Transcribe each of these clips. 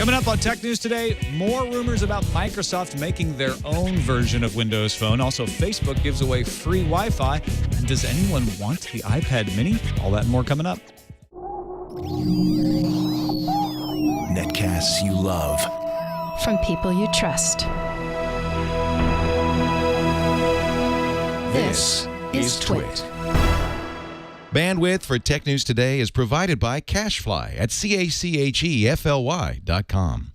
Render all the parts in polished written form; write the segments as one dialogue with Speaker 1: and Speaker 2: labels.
Speaker 1: Coming up on Tech News today, more rumors about Microsoft making their own version of Windows Phone. Also, Facebook gives away free Wi-Fi. And does anyone want the iPad mini? All that and more coming up.
Speaker 2: Netcasts you love.
Speaker 3: From people you trust.
Speaker 2: This is TWiT.
Speaker 4: Bandwidth for Tech News Today is provided by Cachefly at CACHEFLY.com.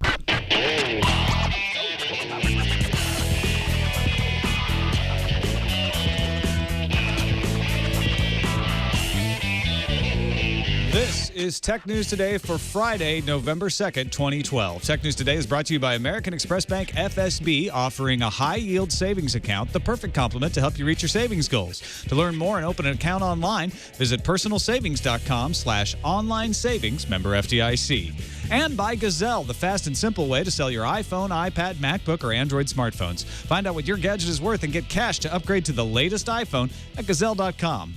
Speaker 1: This is Tech News Today for Friday, November 2nd, 2012. Tech News Today is brought to you by American Express Bank FSB, offering a high-yield savings account, the perfect complement to help you reach your savings goals. To learn more and open an account online, visit personalsavings.com/online savings, member FDIC. And by Gazelle, the fast and simple way to sell your iPhone, iPad, MacBook, or Android smartphones. Find out what your gadget is worth and get cash to upgrade to the latest iPhone at Gazelle.com.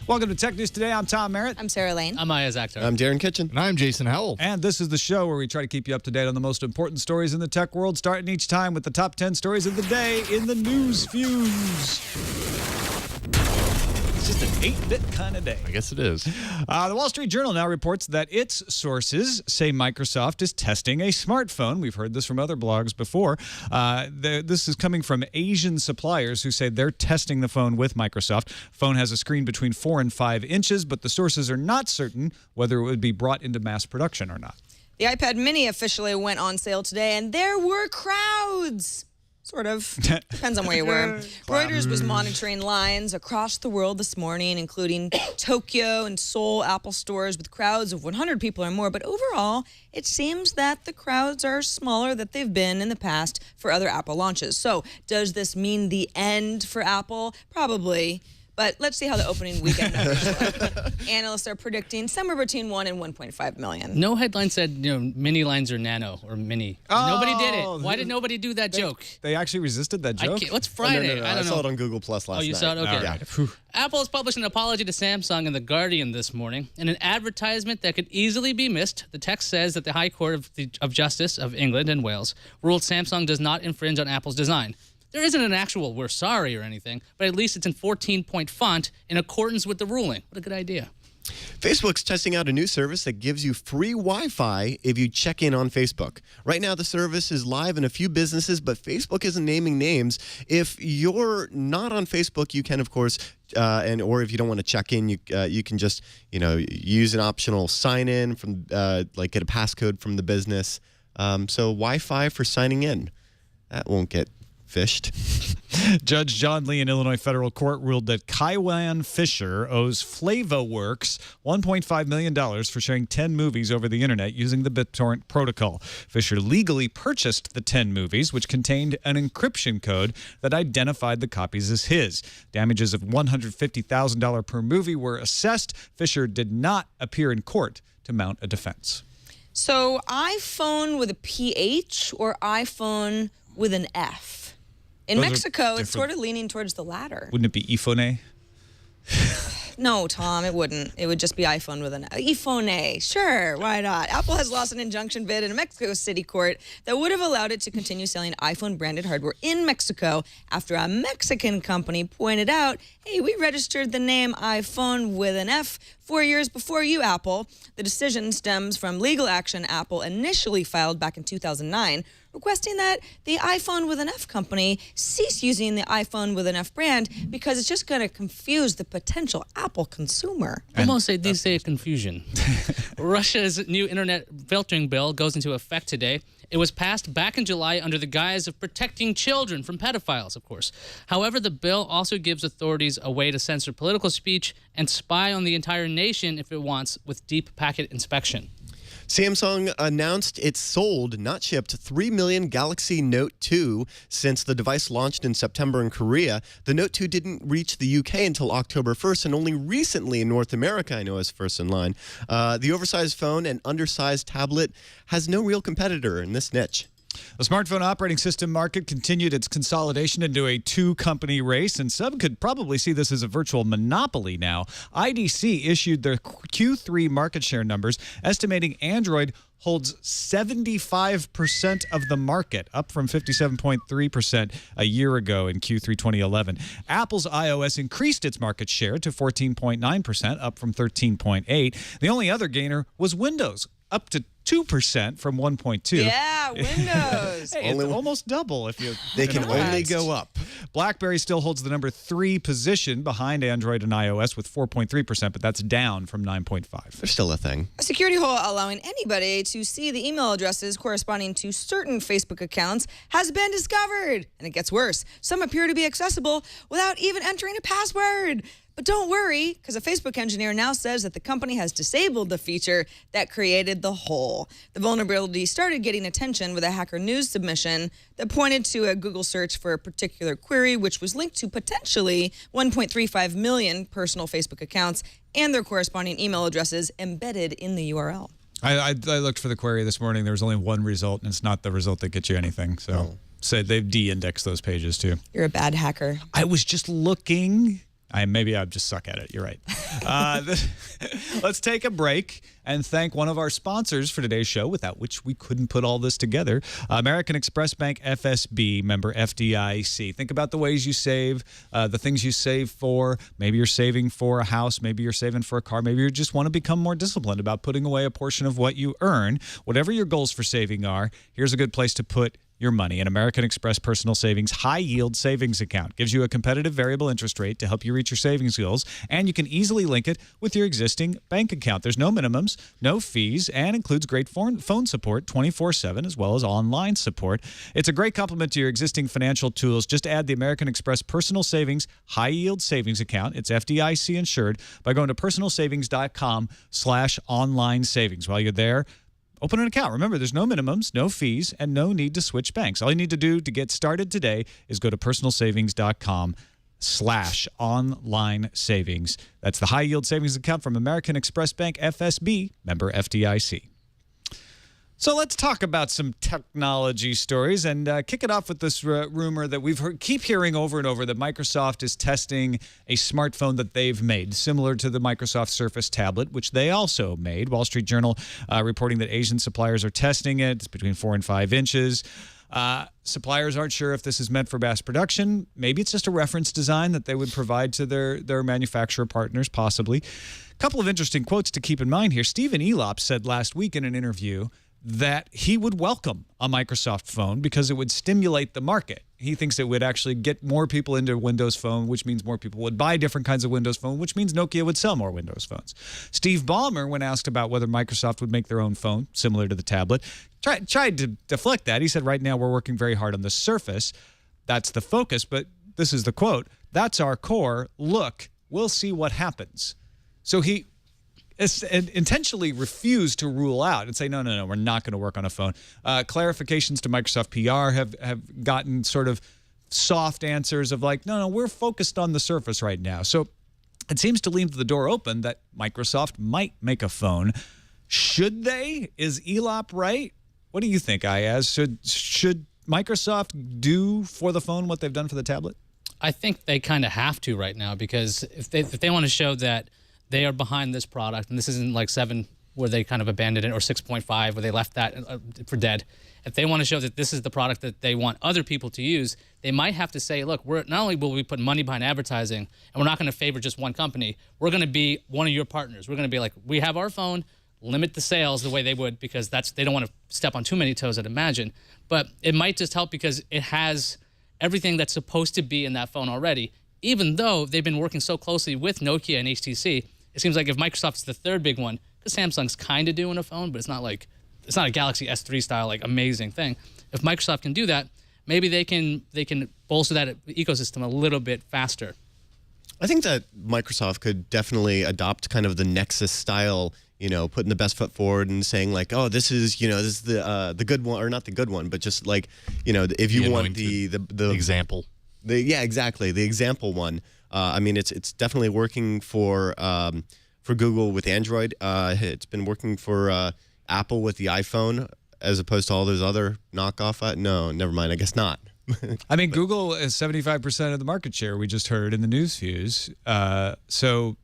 Speaker 1: Welcome to Tech News Today. I'm Tom Merritt.
Speaker 5: I'm Sarah Lane.
Speaker 6: I'm Iyaz Akhtar.
Speaker 7: I'm Darren Kitchen.
Speaker 8: And I'm Jason Howell.
Speaker 1: And this is the show where we try to keep you up to date on the most important stories in the tech world, starting each time with the top 10 stories of the day in the news fuse. It's just an 8-bit kind of day.
Speaker 8: I guess it is.
Speaker 1: The Wall Street Journal now reports that its sources say Microsoft is testing a smartphone. We've heard this from other blogs before. This is coming from Asian suppliers who say they're testing the phone with Microsoft. Phone has a screen between 4 and 5 inches, but the sources are not certain whether it would be brought into mass production or not.
Speaker 5: The iPad mini officially went on sale today, and there were crowds. Sort of. Depends on where you were. Reuters was monitoring lines across the world this morning, including Tokyo and Seoul Apple stores with crowds of 100 people or more. But overall, it seems that the crowds are smaller than they've been in the past for other Apple launches. So does this mean the end for Apple? Probably. But let's see how the opening weekend numbers look. Analysts are predicting somewhere between 1 and 1.5 million.
Speaker 6: No headline said, mini lines are nano or mini. Nobody did it. Why did nobody do that joke?
Speaker 1: They actually resisted that joke?
Speaker 6: What's Friday?
Speaker 7: No. I saw it on Google Plus last night.
Speaker 6: Oh, you saw it? Okay.
Speaker 1: Right.
Speaker 6: Apple has published an apology to Samsung in The Guardian this morning. In an advertisement that could easily be missed, the text says that the High Court of Justice of England and Wales ruled Samsung does not infringe on Apple's design. There isn't an actual "we're sorry" or anything, but at least it's in 14-point font in accordance with the ruling. What a good idea.
Speaker 7: Facebook's testing out a new service that gives you free Wi-Fi if you check in on Facebook. Right now, the service is live in a few businesses, but Facebook isn't naming names. If you're not on Facebook, you can, of course, or if you don't want to check in, you can just use an optional sign-in from get a passcode from the business. So Wi-Fi for signing in. That won't get fished.
Speaker 1: Judge John Lee in Illinois federal court ruled that Kaiwan Fisher owes FlavoWorks $1.5 million for sharing 10 movies over the internet using the BitTorrent protocol. Fisher legally purchased the 10 movies, which contained an encryption code that identified the copies as his. Damages of $150,000 per movie were assessed. Fisher did not appear in court to mount a defense.
Speaker 5: So iPhone with a PH or iPhone with an F? In Mexico, it's sort of leaning towards the latter.
Speaker 1: Wouldn't it be iPhone?
Speaker 5: No, Tom, it wouldn't. It would just be iPhone with an iPhone. Sure, why not? Apple has lost an injunction bid in a Mexico City court that would have allowed it to continue selling iPhone-branded hardware in Mexico after a Mexican company pointed out, hey, we registered the name iPhone with an F 4 years before you, Apple. The decision stems from legal action Apple initially filed back in 2009, requesting that the iPhone with an F company cease using the iPhone with an F brand because it's just going to confuse the potential Apple consumer.
Speaker 6: Almost a say confusion. Russia's new internet filtering bill goes into effect today. It was passed back in July under the guise of protecting children from pedophiles, of course. However, the bill also gives authorities a way to censor political speech and spy on the entire nation if it wants with deep packet inspection.
Speaker 7: Samsung announced it sold, not shipped, 3 million Galaxy Note 2 since the device launched in September in Korea. The Note 2 didn't reach the UK until October 1st, and only recently in North America, I know, is first in line. The oversized phone and undersized tablet has no real competitor in this niche.
Speaker 1: The smartphone operating system market continued its consolidation into a two-company race, and some could probably see this as a virtual monopoly now. IDC issued their Q3 market share numbers, estimating Android holds 75% of the market, up from 57.3% a year ago in Q3 2011. Apple's iOS increased its market share to 14.9%, up from 13.8%. The only other gainer was Windows, up to 2% from 1.2%.
Speaker 5: Yeah, Windows.
Speaker 1: Hey, it's almost double if you.
Speaker 7: They can only go up.
Speaker 1: BlackBerry still holds the number 3 position behind Android and iOS with 4.3%, but that's down from 9.5%.
Speaker 7: They're still a thing.
Speaker 5: A security hole allowing anybody to see the email addresses corresponding to certain Facebook accounts has been discovered. And it gets worse. Some appear to be accessible without even entering a password. But don't worry, because a Facebook engineer now says that the company has disabled the feature that created the hole. The vulnerability started getting attention with a Hacker News submission that pointed to a Google search for a particular query, which was linked to potentially 1.35 million personal Facebook accounts and their corresponding email addresses embedded in the URL.
Speaker 1: I looked for the query this morning. There was only one result, and it's not the result that gets you anything. So they've de-indexed those pages, too.
Speaker 5: You're a bad hacker.
Speaker 1: I was just looking. Maybe I just suck at it. You're right. Let's take a break and thank one of our sponsors for today's show, without which we couldn't put all this together. American Express Bank FSB, member FDIC. Think about the ways you save, the things you save for. Maybe you're saving for a house. Maybe you're saving for a car. Maybe you just want to become more disciplined about putting away a portion of what you earn. Whatever your goals for saving are, here's a good place to put your money. An American Express Personal Savings High-Yield Savings Account gives you a competitive variable interest rate to help you reach your savings goals, and you can easily link it with your existing bank account. There's no minimums, no fees, and includes great phone support 24/7 as well as online support. It's a great complement to your existing financial tools. Just add the American Express Personal Savings High-Yield Savings Account. It's FDIC insured by going to personalsavings.com/online savings. While you're there, open an account. Remember, there's no minimums, no fees, and no need to switch banks. All you need to do to get started today is go to personalsavings.com/online savings. That's the high-yield savings account from American Express Bank FSB, member FDIC. So let's talk about some technology stories and kick it off with this rumor that keep hearing over and over, that Microsoft is testing a smartphone that they've made, similar to the Microsoft Surface tablet, which they also made. Wall Street Journal reporting that Asian suppliers are testing it. It's between 4 and 5 inches. Suppliers aren't sure if this is meant for mass production. Maybe it's just a reference design that they would provide to their manufacturer partners, possibly. A couple of interesting quotes to keep in mind here. Stephen Elop said last week in an interview that he would welcome a Microsoft phone because it would stimulate the market. He thinks it would actually get more people into Windows Phone, which means more people would buy different kinds of Windows Phone, which means Nokia would sell more Windows Phones. Steve Ballmer, when asked about whether Microsoft would make their own phone similar to the tablet, tried to deflect that. He said, right now we're working very hard on the Surface. That's the focus, but this is the quote, "That's our core. Look, we'll see what happens." So he intentionally refused to rule out and say, no, we're not going to work on a phone. Clarifications to Microsoft PR have gotten sort of soft answers of like, no, we're focused on the Surface right now. So it seems to leave the door open that Microsoft might make a phone. Should they? Is Elop right? What do you think, Iyaz? Should Microsoft do for the phone what they've done for the tablet?
Speaker 6: I think they kind of have to right now, because if they want to show that they are behind this product, and this isn't like 7 where they kind of abandoned it, or 6.5 where they left that for dead. If they want to show that this is the product that they want other people to use, they might have to say, look, not only will we put money behind advertising, and we're not going to favor just one company, we're going to be one of your partners. We're going to be like, we have our phone, limit the sales the way they would, because they don't want to step on too many toes, I'd imagine. But it might just help because it has everything that's supposed to be in that phone already, even though they've been working so closely with Nokia and HTC. It seems like if Microsoft's the third big one, because Samsung's kind of doing a phone, but it's not a Galaxy S3 style like amazing thing. If Microsoft can do that, maybe they can bolster that ecosystem a little bit faster.
Speaker 7: I think that Microsoft could definitely adopt kind of the Nexus style, putting the best foot forward and saying like, oh, this is the good one, or not the good one, but just like, if you want the
Speaker 4: example.
Speaker 7: Exactly, the example one. I mean, it's definitely working for Google with Android. It's been working for Apple with the iPhone, as opposed to all those other knockoff. No, never mind. I guess not.
Speaker 1: I mean, Google is 75% of the market share, we just heard in the news fuse. So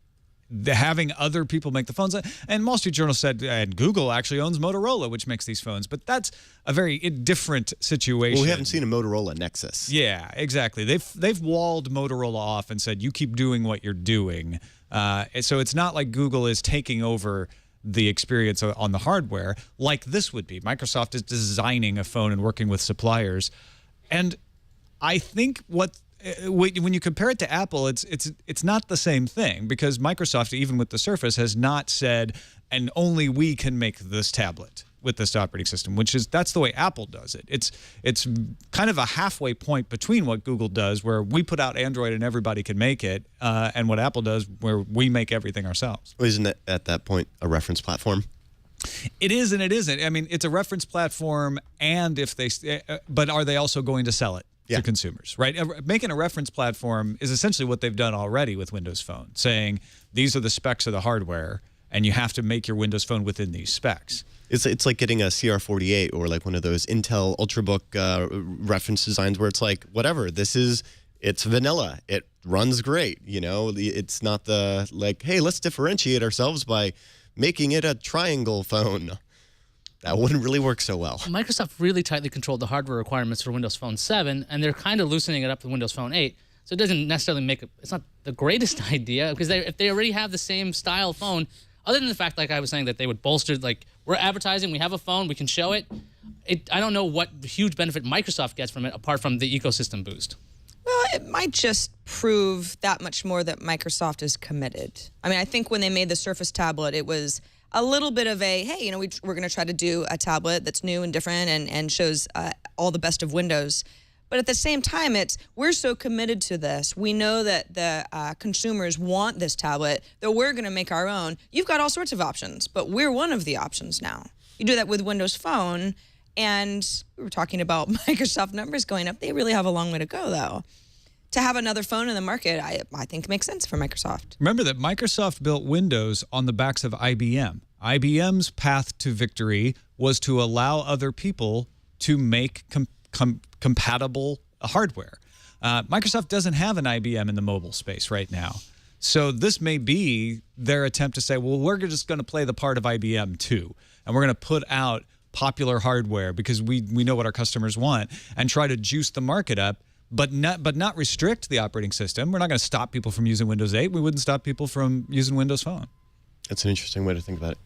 Speaker 1: having other people make the phones. And Wall Street Journal said, and Google actually owns Motorola, which makes these phones. But that's a very different situation.
Speaker 7: Well, we haven't seen a Motorola Nexus.
Speaker 1: Yeah, exactly. They've walled Motorola off and said, you keep doing what you're doing. So it's not like Google is taking over the experience on the hardware like this would be. Microsoft is designing a phone and working with suppliers. And I think when you compare it to Apple, it's not the same thing, because Microsoft, even with the Surface, has not said, and only we can make this tablet with this operating system, that's the way Apple does it. It's kind of a halfway point between what Google does, where we put out Android and everybody can make it, and what Apple does, where we make everything ourselves.
Speaker 7: Isn't it at that point a reference platform?
Speaker 1: It is and it isn't. I mean, it's a reference platform, and but are they also going to sell it to consumers, right? Making a reference platform is essentially what they've done already with Windows Phone, saying these are the specs of the hardware, and you have to make your Windows Phone within these specs.
Speaker 7: It's like getting a CR48 or like one of those Intel Ultrabook reference designs where it's like, whatever, it's vanilla. It runs great. It's not hey, let's differentiate ourselves by making it a triangle phone. That wouldn't really work so well.
Speaker 6: Microsoft really tightly controlled the hardware requirements for Windows Phone 7, and they're kind of loosening it up with Windows Phone 8. So it doesn't necessarily it's not the greatest idea, because if they already have the same style phone, other than the fact, like I was saying, that they would bolster, like, we're advertising, we have a phone, we can show it. I don't know what huge benefit Microsoft gets from it apart from the ecosystem boost.
Speaker 5: Well, it might just prove that much more that Microsoft is committed. I mean, I think when they made the Surface tablet, it was a little bit of a, hey, we're going to try to do a tablet that's new and different and shows all the best of Windows. But at the same time, we're so committed to this. We know that the consumers want this tablet, that we're going to make our own. You've got all sorts of options, but we're one of the options now. You do that with Windows Phone, and we were talking about Microsoft numbers going up. They really have a long way to go, though. To have another phone in the market, I think makes sense for Microsoft.
Speaker 1: Remember that Microsoft built Windows on the backs of IBM. IBM's path to victory was to allow other people to make compatible hardware. Microsoft doesn't have an IBM in the mobile space right now. So this may be their attempt to say, well, we're just going to play the part of IBM too. And we're going to put out popular hardware because we know what our customers want, and try to juice the market up, but not restrict the operating system. We're not going to stop people from using Windows 8. We wouldn't stop people from using Windows Phone.
Speaker 7: That's an interesting way to think about it.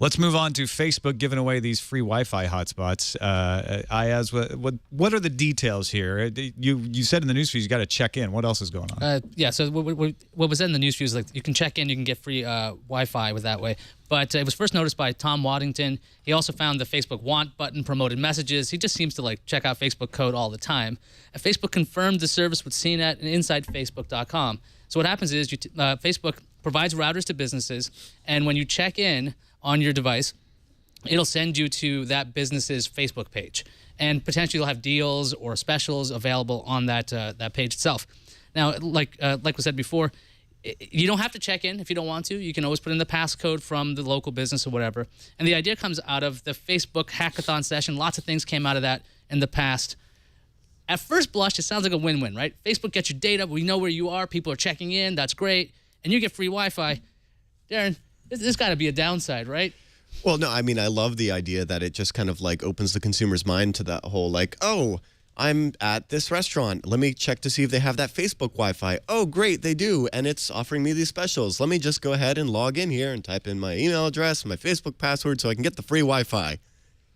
Speaker 1: Let's move on to Facebook giving away these free Wi-Fi hotspots. Iyaz, what are the details here? You said in the newsfeed you got to check in. What else is going on?
Speaker 6: So what was in the newsfeed is like you can check in, you can get free Wi-Fi with that way. But it was first noticed by Tom Waddington. He also found the Facebook Want button, promoted messages. He just seems to check out Facebook code all the time. And Facebook confirmed the service with CNET and InsideFacebook.com. So what happens is Facebook provides routers to businesses, and when you check in on your device, it'll send you to that business's Facebook page, and potentially you'll have deals or specials available on that page itself. Now, like we said before, you don't have to check in if you don't want to. You can always put in the passcode from the local business or whatever. And the idea comes out of the Facebook hackathon session. Lots of things came out of that in the past. At first blush, it sounds like a win-win, right? Facebook gets your data. We know where you are. People are checking in. That's great. And you get free Wi-Fi. Darren, there's got to be a downside, right?
Speaker 7: Well, no, I mean, I love the idea that it just kind of opens the consumer's mind to that whole oh, I'm at this restaurant. Let me check to see if they have that Facebook Wi-Fi. Oh, great, they do, and it's offering me these specials. Let me just go ahead and log in here and type in my email address, my Facebook password, so I can get the free Wi-Fi.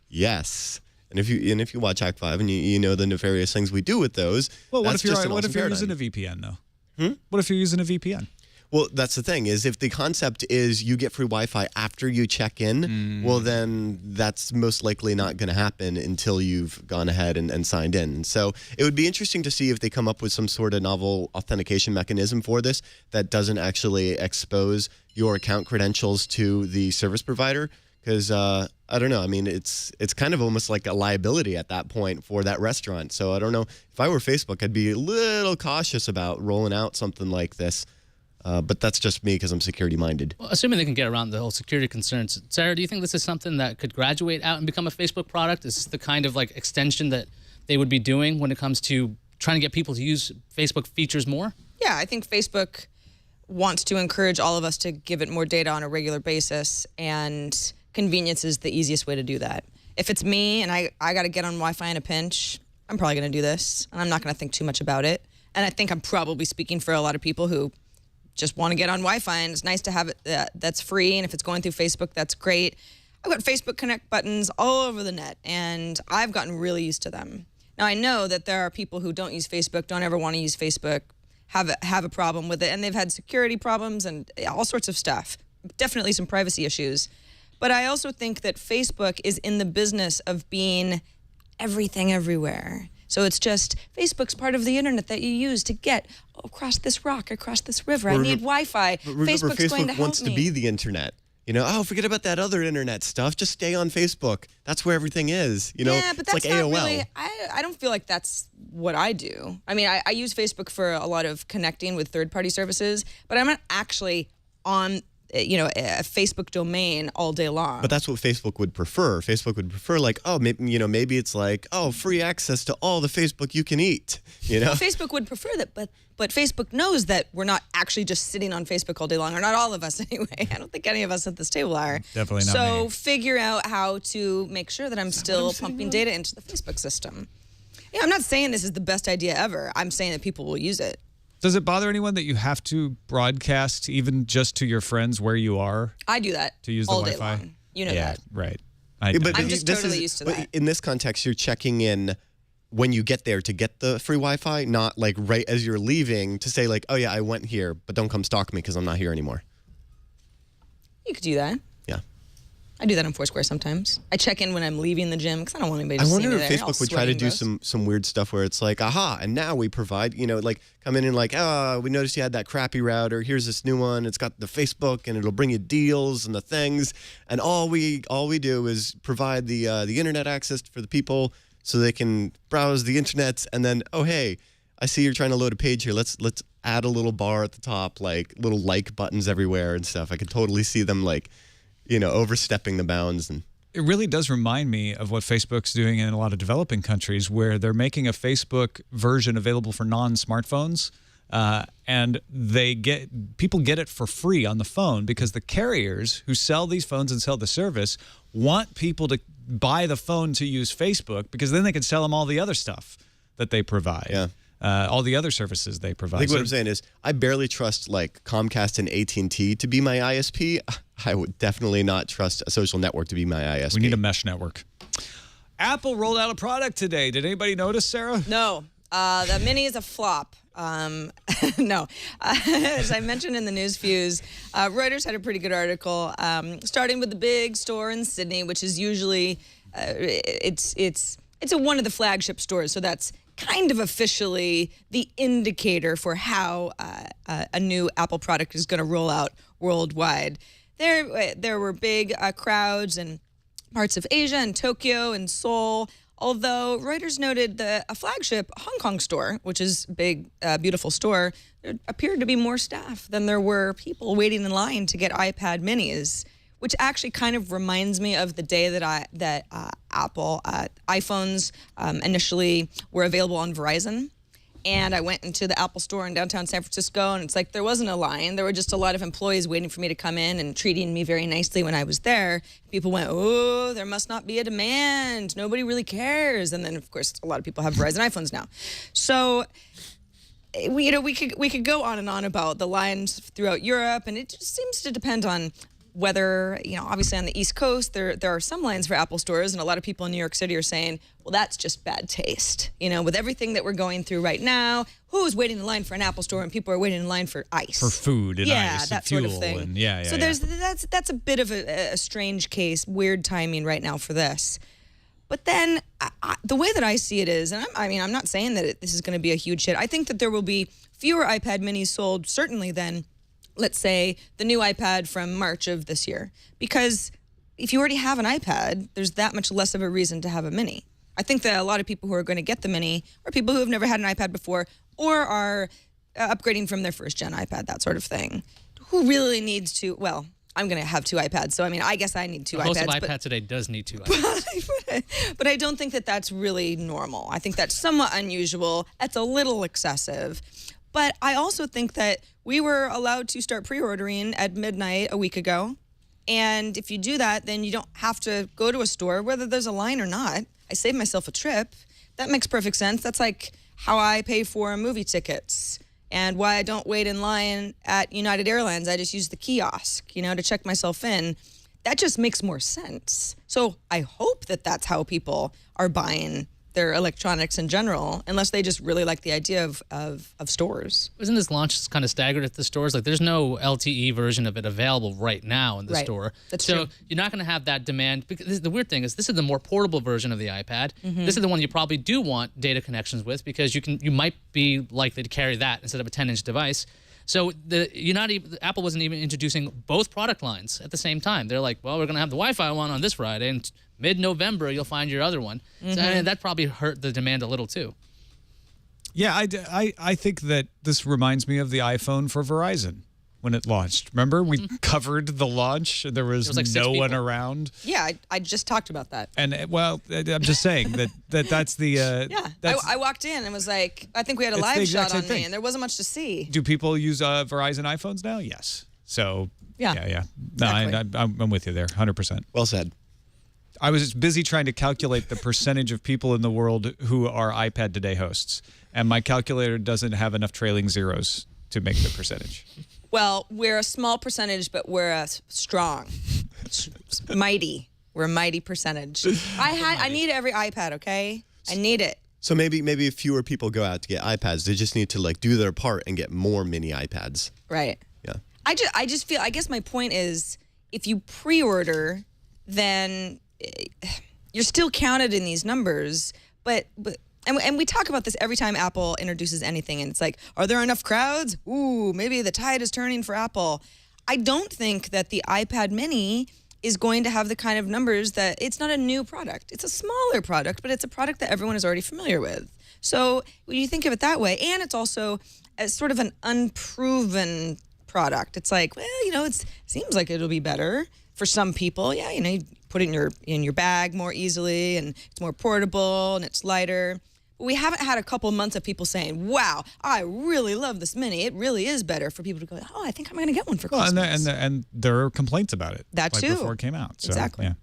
Speaker 7: Yes. And if you watch Act 5 and you know the nefarious things we do with those,
Speaker 1: well, what
Speaker 7: that's
Speaker 1: if you're
Speaker 7: just an awesome
Speaker 1: using a VPN though? What if you're using a VPN?
Speaker 7: Well, that's the thing, is if the concept is you get free Wi-Fi after you check in, well, then that's most likely not going to happen until you've gone ahead and signed in. So it would be interesting to see if they come up with some sort of novel authentication mechanism for this that doesn't actually expose your account credentials to the service provider. Because, I don't know, I mean, it's kind of almost like a liability at that point for that restaurant. So I don't know, if I were Facebook, I'd be a little cautious about rolling out something like this. But that's just me because I'm security-minded.
Speaker 6: Well, assuming they can get around the whole security concerns, Sarah, do you think this is something that could graduate out and become a Facebook product? Is this the kind of extension that they would be doing when it comes to trying to get people to use Facebook features more?
Speaker 5: Yeah, I think Facebook wants to encourage all of us to give it more data on a regular basis, and convenience is the easiest way to do that. If it's me and I got to get on Wi-Fi in a pinch, I'm probably going to do this, and I'm not going to think too much about it. And I think I'm probably speaking for a lot of people who just want to get on Wi-Fi, and it's nice to have it that's free, and if it's going through Facebook, that's great. I've got Facebook Connect buttons all over the net, and I've gotten really used to them. Now, I know that there are people who don't use Facebook, don't ever want to use Facebook, have a problem with it, and they've had security problems and all sorts of stuff. Definitely some privacy issues. But I also think that Facebook is in the business of being everything everywhere. So it's just, Facebook's part of the internet that you use to get across this rock, across this river. I need Wi-Fi.
Speaker 7: Remember,
Speaker 5: Facebook's going to
Speaker 7: Facebook
Speaker 5: help
Speaker 7: wants
Speaker 5: me.
Speaker 7: to be the internet. You know, oh, forget about that other internet stuff. Just stay on Facebook. That's where everything is. You know,
Speaker 5: Yeah, but
Speaker 7: it's
Speaker 5: that's
Speaker 7: like
Speaker 5: not
Speaker 7: AOL.
Speaker 5: really, I don't feel like that's what I do. I mean, I use Facebook for a lot of connecting with third-party services, but I'm not actually on, a Facebook domain all day long.
Speaker 7: But that's what Facebook would prefer. Facebook would prefer, like, oh, maybe it's like, oh, free access to all the Facebook you can eat. You know,
Speaker 5: Well, Facebook would prefer that, but Facebook knows that we're not actually just sitting on Facebook all day long, or not all of us anyway. I don't think any of us at this table are.
Speaker 1: Definitely not
Speaker 5: So
Speaker 1: me.
Speaker 5: figure out how to make sure that I'm still pumping data into the Facebook system. Yeah, I'm not saying this is the best idea ever. I'm saying that people will use it.
Speaker 1: Does it bother anyone that you have to broadcast even just to your friends where you are
Speaker 5: I do that
Speaker 1: to use the
Speaker 5: all day
Speaker 1: Wi-Fi?
Speaker 5: long. You know
Speaker 1: yeah,
Speaker 5: that.
Speaker 1: right.
Speaker 7: But
Speaker 5: I'm just
Speaker 7: this
Speaker 5: totally
Speaker 7: is-
Speaker 5: used to
Speaker 7: but
Speaker 5: that.
Speaker 7: In this context, you're checking in when you get there to get the free Wi-Fi, not like right as you're leaving to say like, oh yeah, I went here, but don't come stalk me because I'm not here anymore.
Speaker 5: You could do that.
Speaker 7: Yeah.
Speaker 5: I do that on Foursquare sometimes. I check in when I'm leaving the gym because I don't want anybody to
Speaker 7: I
Speaker 5: see
Speaker 7: wonder
Speaker 5: me
Speaker 7: if
Speaker 5: there, all
Speaker 7: Facebook would try
Speaker 5: sweaty
Speaker 7: to
Speaker 5: and
Speaker 7: do
Speaker 5: gross.
Speaker 7: some weird stuff where it's like, aha, and now we provide, like come in and like, oh, we noticed you had that crappy router. Here's this new one. It's got the Facebook and it'll bring you deals and the things. And all we do is provide the internet access for the people so they can browse the internet. And then, oh hey, I see you're trying to load a page here. Let's add a little bar at the top, like little like buttons everywhere and stuff. I could totally see them like, overstepping the bounds and.
Speaker 1: It really does remind me of what Facebook's doing in a lot of developing countries where they're making a Facebook version available for non-smartphones. And people get it for free on the phone because the carriers who sell these phones and sell the service want people to buy the phone to use Facebook because then they can sell them all the other stuff that they provide.
Speaker 7: Yeah.
Speaker 1: All the other services they provide.
Speaker 7: I think what I'm saying is I barely trust like Comcast and AT&T to be my ISP. I would definitely not trust a social network to be my ISP.
Speaker 1: We need a mesh network. Apple rolled out a product today. Did anybody notice, Sarah?
Speaker 5: No, the Mini is a flop. No, as I mentioned in the news fuse, Reuters had a pretty good article, starting with the big store in Sydney, which is usually it's one of the flagship stores, so that's kind of officially the indicator for how a new Apple product is going to roll out worldwide. There were big crowds in parts of Asia and Tokyo and Seoul, although Reuters noted a flagship Hong Kong store, which is a big, beautiful store, there appeared to be more staff than there were people waiting in line to get iPad minis, which actually kind of reminds me of the day that Apple iPhones initially were available on Verizon. And I went into the Apple store in downtown San Francisco, and it's like there wasn't a line. There were just a lot of employees waiting for me to come in and treating me very nicely when I was there. People went, oh, there must not be a demand. Nobody really cares. And then, of course, a lot of people have Verizon iPhones now. So we could go on and on about the lines throughout Europe, and it just seems to depend on whether, obviously on the East Coast, there are some lines for Apple stores, and a lot of people in New York City are saying, well, that's just bad taste. With everything that we're going through right now, who's waiting in line for an Apple store and people are waiting in line for ice?
Speaker 1: For food and ice and
Speaker 5: that
Speaker 1: fuel.
Speaker 5: sort of thing.
Speaker 1: And
Speaker 5: so that's a bit of a strange case, weird timing right now for this. But then the way that I see it is, and I'm not saying that this is going to be a huge hit. I think that there will be fewer iPad minis sold, certainly than, let's say, the new iPad from March of this year. Because if you already have an iPad, there's that much less of a reason to have a mini. I think that a lot of people who are going to get the mini are people who have never had an iPad before or are upgrading from their first gen iPad, that sort of thing. Who really needs to, well, I'm going to have two iPads, so I guess I need two
Speaker 6: The
Speaker 5: iPads.
Speaker 6: host of
Speaker 5: but-
Speaker 6: iPad today does need two iPads.
Speaker 5: but I don't think that that's really normal. I think that's somewhat unusual. That's a little excessive. But I also think that we were allowed to start pre-ordering at midnight a week ago. And if you do that, then you don't have to go to a store, whether there's a line or not. I saved myself a trip. That makes perfect sense. That's like how I pay for movie tickets and why I don't wait in line at United Airlines. I just use the kiosk, to check myself in. That just makes more sense. So I hope that that's how people are buying their electronics in general, unless they just really like the idea of stores.
Speaker 6: Isn't this launch kind of staggered at the stores? Like, there's no LTE version of it available right now in the store.
Speaker 5: That's
Speaker 6: so
Speaker 5: true.
Speaker 6: You're not going to have that demand. Because the weird thing is, this is the more portable version of the iPad. This is the one you probably do want data connections with, because you might be likely to carry that instead of a 10-inch device. So Apple wasn't even introducing both product lines at the same time. They're like, well, we're going to have the Wi-Fi one on this Friday, and mid-November you'll find your other one. So, that probably hurt the demand a little too.
Speaker 1: Yeah, I think that this reminds me of the iPhone for Verizon when it launched. Remember, we covered the launch. There was
Speaker 6: like
Speaker 1: no one
Speaker 6: people.
Speaker 1: around.
Speaker 5: Yeah, I just talked about that.
Speaker 1: And I'm just saying that's the
Speaker 5: I walked in and was like, I think we had a
Speaker 1: It's the
Speaker 5: live
Speaker 1: exact
Speaker 5: shot on
Speaker 1: same thing.
Speaker 5: me, and there wasn't much to see.
Speaker 1: Do people use Verizon iPhones now? Yes. So
Speaker 5: Yeah.
Speaker 1: No,
Speaker 5: Exactly.
Speaker 1: I'm with you there, 100%.
Speaker 7: Well said.
Speaker 1: I was busy trying to calculate the percentage of people in the world who are iPad Today hosts, and my calculator doesn't have enough trailing zeros to make the percentage.
Speaker 5: Well, we're a small percentage, but we're strong, mighty. We're a mighty percentage. I need every iPad. Okay, I need it.
Speaker 7: So maybe fewer people go out to get iPads. They just need to do their part and get more mini iPads.
Speaker 5: Right.
Speaker 7: Yeah.
Speaker 5: I just feel. I guess my point is, if you pre-order, then you're still counted in these numbers. And we talk about this every time Apple introduces anything, and it's like, are there enough crowds? Ooh, maybe the tide is turning for Apple. I don't think that the iPad mini is going to have the kind of numbers that it's not a new product. It's a smaller product, but it's a product that everyone is already familiar with. So when you think of it that way, and it's also as sort of an unproven product. It's like, well, it seems like it'll be better for some people. Yeah, you put it in your bag more easily, and it's more portable and it's lighter. But we haven't had a couple months of people saying, wow, I really love this mini. It really is better, for people to go, oh, I think I'm going to get one for Christmas.
Speaker 1: And there are complaints about it.
Speaker 5: That too.
Speaker 1: Before it came out. So,
Speaker 5: Exactly.
Speaker 1: Yeah.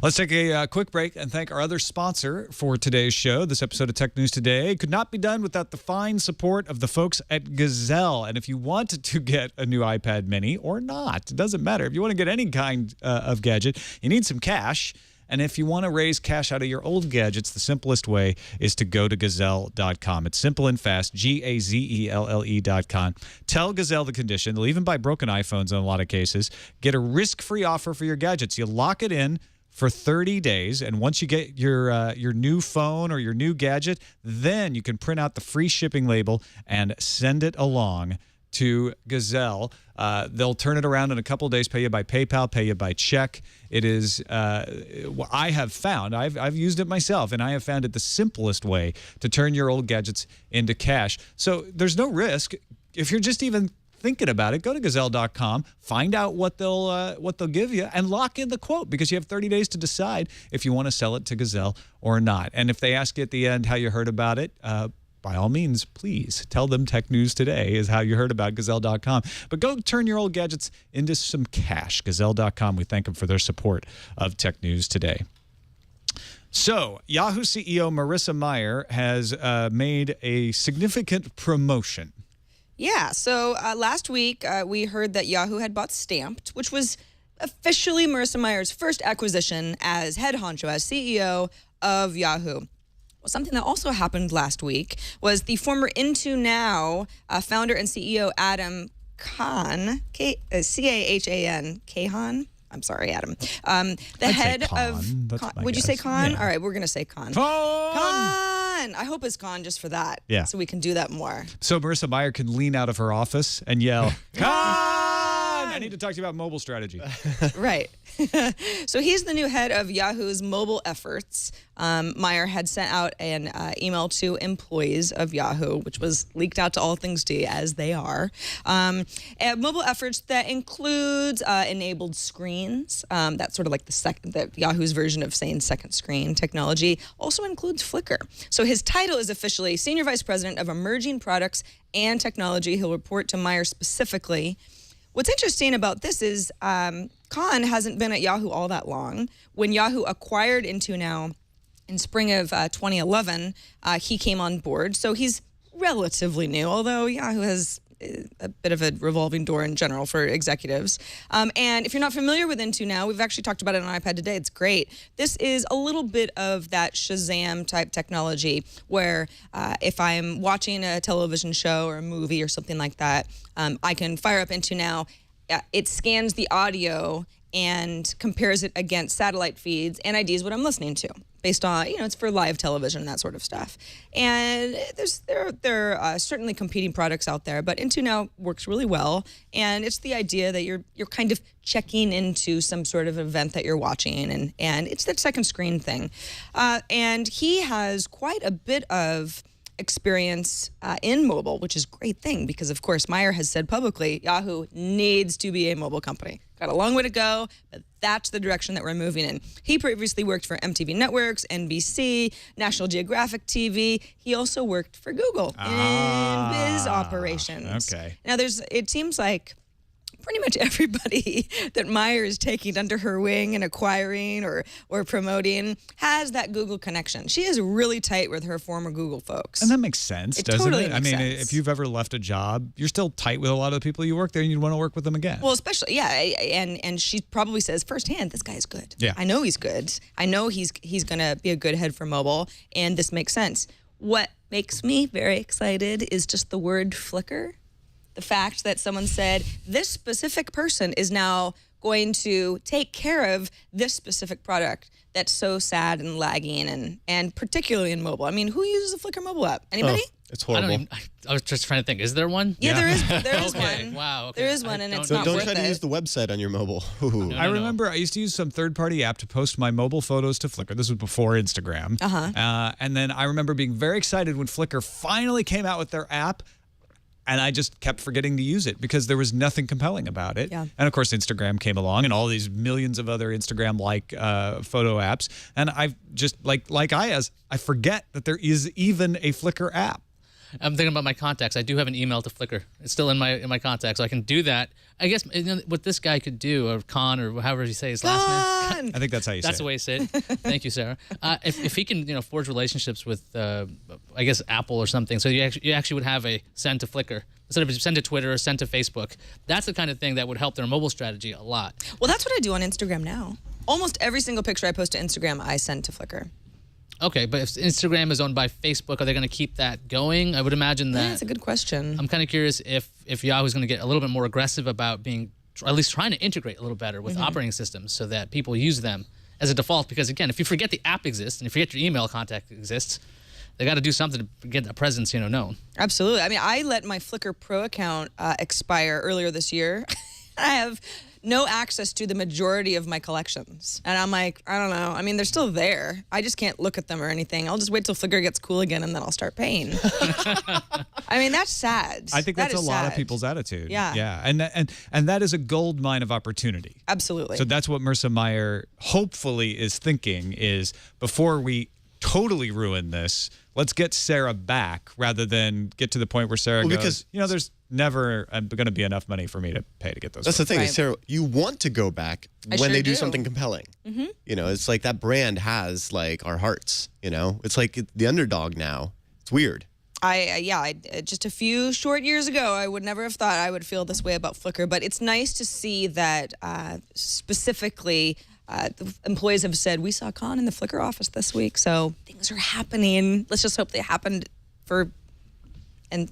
Speaker 1: Let's take a quick break and thank our other sponsor for today's show. This episode of Tech News Today could not be done without the fine support of the folks at Gazelle. And if you want to get a new iPad mini or not, it doesn't matter. If you want to get any kind of gadget, you need some cash. And if you want to raise cash out of your old gadgets, the simplest way is to go to Gazelle.com. It's simple and fast, Gazelle.com. Tell Gazelle the condition. They'll even buy broken iPhones in a lot of cases. Get a risk-free offer for your gadgets. You lock it in for 30 days, and once you get your new phone or your new gadget, then you can print out the free shipping label and send it along to Gazelle. They'll turn it around in a couple of days, pay you by PayPal, pay you by check. It is, I have found, I've used it myself, and I have found it the simplest way to turn your old gadgets into cash. So there's no risk. If you're just even thinking about it, go to Gazelle.com, find out what they'll give you, and lock in the quote, because you have 30 days to decide if you want to sell it to Gazelle or not. And if they ask you at the end how you heard about it, by all means, please tell them Tech News Today is how you heard about Gazelle.com. But go turn your old gadgets into some cash. Gazelle.com. We thank them for their support of Tech News Today. So, Yahoo CEO Marissa Mayer has made a significant promotion.
Speaker 5: Yeah, so last week we heard that Yahoo had bought Stamped, which was officially Marissa Mayer's first acquisition as head honcho, as CEO of Yahoo. Well, something that also happened last week was the former Into Now founder and CEO Adam Khan, C-A-H-A-N, Kahan. I'm sorry, Adam. The head of... Would you say Khan?
Speaker 1: Yeah.
Speaker 5: All right, we're going to say Khan.
Speaker 1: Khan!
Speaker 5: I hope it's Khan just for that.
Speaker 1: Yeah.
Speaker 5: So we can do that more.
Speaker 1: So Marissa Mayer can lean out of her office and yell, Khan! I need to talk to you about mobile strategy.
Speaker 5: Right. So he's the new head of Yahoo's mobile efforts. Meyer had sent out an email to employees of Yahoo, which was leaked out to all things D, as they are. And mobile efforts that includes enabled screens. That's sort of like the Yahoo's version of saying second screen technology. Also includes Flickr. So his title is officially Senior Vice President of Emerging Products and Technology. He'll report to Meyer specifically. What's interesting about this is Khan hasn't been at Yahoo all that long. When Yahoo acquired IntoNow in spring of 2011, he came on board. So he's relatively new, although Yahoo has a bit of a revolving door in general for executives. And if you're not familiar with IntoNow, we've actually talked about it on iPad today. It's great. This is a little bit of that Shazam type technology where if I'm watching a television show or a movie or something like that, I can fire up IntoNow. It scans the audio and compares it against satellite feeds and IDs what I'm listening to based on, it's for live television and that sort of stuff. And there are certainly competing products out there, but IntoNow works really well. And it's the idea that you're kind of checking into some sort of event that you're watching, and it's that second screen thing. And he has quite a bit of experience in mobile, which is a great thing because, of course, Meyer has said publicly, Yahoo needs to be a mobile company. Got a long way to go, but that's the direction that we're moving in. He previously worked for MTV Networks, NBC, National Geographic TV. He also worked for Google in biz operations.
Speaker 1: Okay.
Speaker 5: Now, it seems like pretty much everybody that Meyer is taking under her wing and acquiring or promoting has that Google connection. She is really tight with her former Google folks.
Speaker 1: And that makes sense, doesn't
Speaker 5: totally
Speaker 1: it?
Speaker 5: Makes sense.
Speaker 1: If you've ever left a job, you're still tight with a lot of the people you work there and you'd want to work with them again.
Speaker 5: Well, especially, yeah, and she probably says firsthand, this guy's good.
Speaker 1: Yeah.
Speaker 5: I know he's good. I know he's going to be a good head for mobile, and this makes sense. What makes me very excited is just the word Flickr. The fact that someone said, this specific person is now going to take care of this specific product that's so sad and lagging, and particularly in mobile. I mean, who uses a Flickr mobile app? Anybody?
Speaker 7: It's horrible.
Speaker 6: I was just trying to think. Is there one?
Speaker 5: Yeah, there is
Speaker 6: Okay,
Speaker 5: one.
Speaker 6: wow, okay.
Speaker 5: There is one, and it's
Speaker 7: So
Speaker 5: not
Speaker 7: don't
Speaker 5: worth
Speaker 7: try to
Speaker 5: it.
Speaker 7: use the website on your mobile. Ooh.
Speaker 1: I remember I used to use some third-party app to post my mobile photos to Flickr. This was before Instagram. And then I remember being very excited when Flickr finally came out with their app. And I just kept forgetting to use it because there was nothing compelling about it.
Speaker 5: Yeah.
Speaker 1: And of course, Instagram came along and all these millions of other Instagram-like photo apps. And I've just, like Iyaz, I forget that there is even a Flickr app.
Speaker 6: I'm thinking about my contacts. I do have an email to Flickr. It's still in my contacts, so I can do that. I guess what this guy could do, or Khan, or however you say his last name.
Speaker 1: I think that's how you say it.
Speaker 6: That's the way you say it. Thank you, Sarah. If he can, forge relationships with, I guess, Apple or something, so you actually would have a send to Flickr instead of send to Twitter or send to Facebook. That's the kind of thing that would help their mobile strategy a lot.
Speaker 5: Well, that's what I do on Instagram now. Almost every single picture I post to Instagram, I send to Flickr.
Speaker 6: Okay, but if Instagram is owned by Facebook, are they going to keep that going? I would imagine that.
Speaker 5: Yeah, that's a good question.
Speaker 6: I'm kind of curious if Yahoo's going to get a little bit more aggressive about being, or at least trying to integrate a little better with operating systems so that people use them as a default. Because again, if you forget the app exists and you forget your email contact exists, they got to do something to get a presence, known.
Speaker 5: Absolutely. I mean, I let my Flickr Pro account expire earlier this year. I have no access to the majority of my collections. And I'm like, I don't know. I mean, they're still there. I just can't look at them or anything. I'll just wait till Flickr gets cool again and then I'll start paying. I mean, that's sad.
Speaker 1: I think that's
Speaker 5: That
Speaker 1: a
Speaker 5: is
Speaker 1: lot of
Speaker 5: sad.
Speaker 1: people's attitude.
Speaker 5: Yeah.
Speaker 1: Yeah. And that is a gold mine of opportunity.
Speaker 5: Absolutely.
Speaker 1: So that's what Marissa Meyer hopefully is thinking is before we totally ruin this, let's get Sarah back rather than get to the point where Sarah goes,
Speaker 7: because
Speaker 1: there's never going to be enough money for me to pay to get those.
Speaker 7: That's the thing,
Speaker 5: Right.
Speaker 7: Sarah. You want to go back
Speaker 5: I
Speaker 7: when
Speaker 5: sure
Speaker 7: they do
Speaker 5: do.
Speaker 7: something compelling. It's like that brand has like our hearts. It's like the underdog now. It's weird.
Speaker 5: I just a few short years ago, I would never have thought I would feel this way about Flickr, but it's nice to see that specifically the employees have said, we saw Khan in the Flickr office this week, so things are happening. Let's just hope they happened and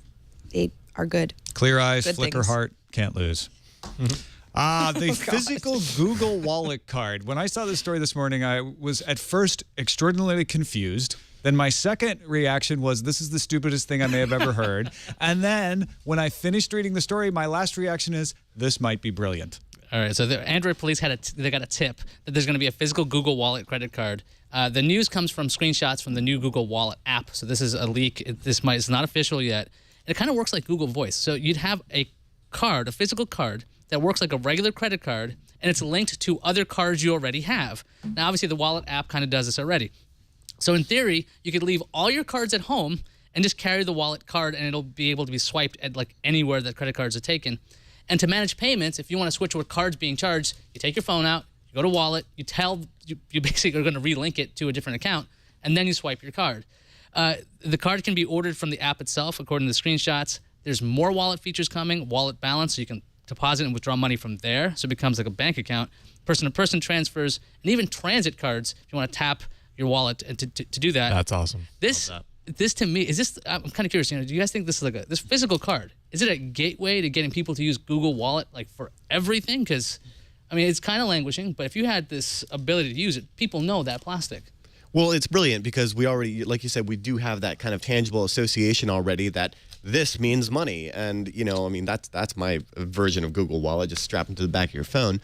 Speaker 5: they are good.
Speaker 1: Clear eyes,
Speaker 5: Good
Speaker 1: Flickr
Speaker 5: things.
Speaker 1: heart, can't lose. The physical Google Wallet card. When I saw this story this morning, I was at first extraordinarily confused Then my second reaction was, this is the stupidest thing I may have ever heard. And then when I finished reading the story, my last reaction is, this might be brilliant.
Speaker 6: All right, so the Android police they got a tip that there's going to be a physical Google Wallet credit card. The news comes from screenshots from the new Google Wallet app. So this is a leak. It's not official yet. It kind of works like Google Voice. So you'd have a physical card that works like a regular credit card, and it's linked to other cards you already have. Now, obviously, the Wallet app kind of does this already. So in theory, you could leave all your cards at home and just carry the Wallet card, and it'll be able to be swiped at like anywhere that credit cards are taken. And to manage payments, if you want to switch what card's being charged, you take your phone out, you go to Wallet, you basically are going to relink it to a different account, and then you swipe your card. The card can be ordered from the app itself, according to the screenshots. There's more wallet features coming, wallet balance, so you can deposit and withdraw money from there, so it becomes like a bank account, person-to-person transfers, and even transit cards if you want to tap your wallet to do that.
Speaker 8: That's awesome.
Speaker 6: This to me, I'm kind of curious, do you guys think this is like this physical card, is it a gateway to getting people to use Google Wallet like for everything? Because, I mean, it's kind of languishing, but if you had this ability to use it, people know that plastic.
Speaker 7: Well, it's brilliant because we already, like you said, we do have that kind of tangible association already that this means money. And, I mean, that's my version of Google Wallet. Just strap them to the back of your phone.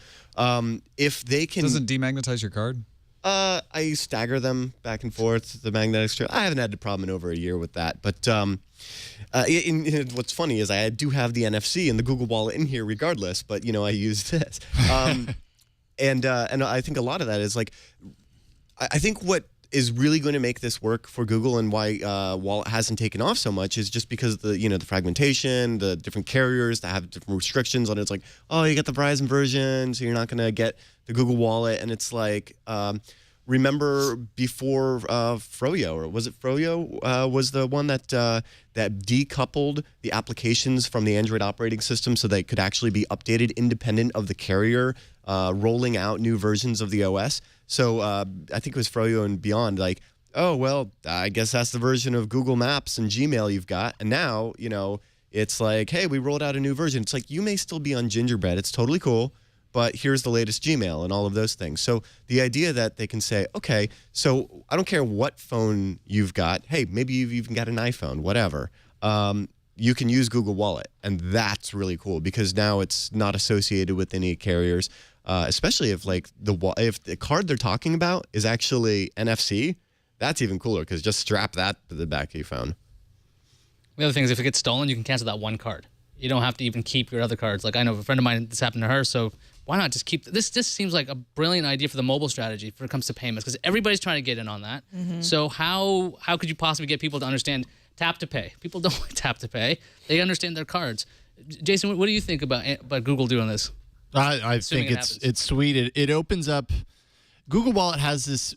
Speaker 7: If they can...
Speaker 1: Does it demagnetize your card?
Speaker 7: I stagger them back and forth, the magnetic strip. I haven't had a problem in over a year with that. But what's funny is I do have the NFC and the Google Wallet in here regardless, but, I use this. And I think a lot of that is like, I think what is really going to make this work for Google and why Wallet hasn't taken off so much is just because the fragmentation, the different carriers that have different restrictions on it. It's like, oh, you get the Verizon version, so you're not going to get the Google Wallet. And it's like, remember before Froyo, or was it Froyo, was the one that decoupled the applications from the Android operating system so they could actually be updated independent of the carrier rolling out new versions of the OS. So I think it was Froyo and beyond, like, oh, well, I guess that's the version of Google Maps and Gmail you've got. And now, it's like, hey, we rolled out a new version. It's like, you may still be on Gingerbread. It's totally cool, but here's the latest Gmail and all of those things. So the idea that they can say, okay, so I don't care what phone you've got. Hey, maybe you've even got an iPhone, whatever. You can use Google Wallet. And that's really cool because now it's not associated with any carriers. Especially if if the card they're talking about is actually NFC, that's even cooler because just strap that to the back of your phone.
Speaker 6: The other thing is if it gets stolen, you can cancel that one card. You don't have to even keep your other cards. Like I know a friend of mine, this happened to her, so why not just keep this? Just seems like a brilliant idea for the mobile strategy when it comes to payments because everybody's trying to get in on that. Mm-hmm. So how could you possibly get people to understand tap to pay? People don't like tap to pay. They understand their cards. Jason, what do you think about Google doing this?
Speaker 8: I think it's sweet. It opens up. Google Wallet has this,